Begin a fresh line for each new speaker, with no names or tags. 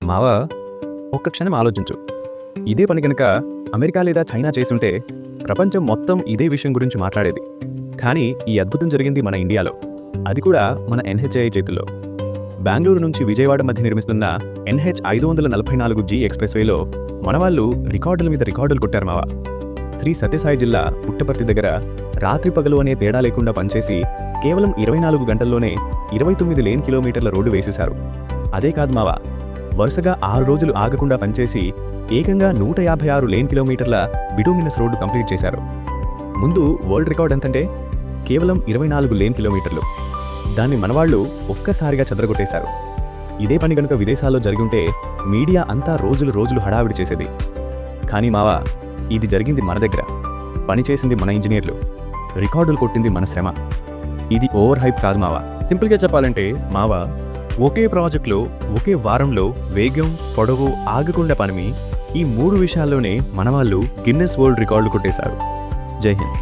మావా, ఒక్క క్షణం ఆలోచించు. ఇదే పని కనుక అమెరికా లేదా చైనా చేసుంటే ప్రపంచం మొత్తం ఇదే విషయం గురించి మాట్లాడేది. కానీ ఈ అద్భుతం జరిగింది మన ఇండియాలో, అది కూడా మన NHAI చేతుల్లో. బెంగళూరు నుంచి విజయవాడ మధ్య నిర్మిస్తున్న NH 544G ఎక్స్ప్రెస్వేలో మనవాళ్ళు రికార్డుల మీద రికార్డులు కొట్టారు మావా. శ్రీ సత్యసాయి జిల్లా పుట్టపర్తి దగ్గర రాత్రి పగలు అనే తేడా లేకుండా పనిచేసి కేవలం 24 గంటల్లోనే 29 లేన్ కిలోమీటర్ల రోడ్డు వేసేశారు. అదే కాదు మావా, వరుసగా 6 రోజులు ఆగకుండా పనిచేసి ఏకంగా 156 లేన్ కిలోమీటర్ల బిటూమినస్ రోడ్డు కంప్లీట్ చేశారు. ముందు వరల్డ్ రికార్డ్ ఎంతంటే కేవలం 24 లేన్ కిలోమీటర్లు. దాన్ని మనవాళ్లు ఒక్కసారిగా చెదరగొట్టేశారు. ఇదే పని గనుక విదేశాల్లో జరిగి ఉంటే మీడియా అంతా రోజులు హడావిడి చేసేది. కానీ మావా, ఇది జరిగింది మన దగ్గర. పని చేసింది మన ఇంజనీర్లు, రికార్డులు కొట్టింది మన శ్రమ. ఇది ఓవర్ హైప్ కాదు మావా. సింపుల్గా చెప్పాలంటే మావా, ఒకే ప్రాజెక్టులో ఒకే వారంలో వేగం, పొడవు, ఆగకుండా పనిమి, ఈ 3 విషయాల్లోనే మనవాళ్ళు గిన్నెస్ వరల్డ్ రికార్డులు కొట్టేశారు. జై హింద్.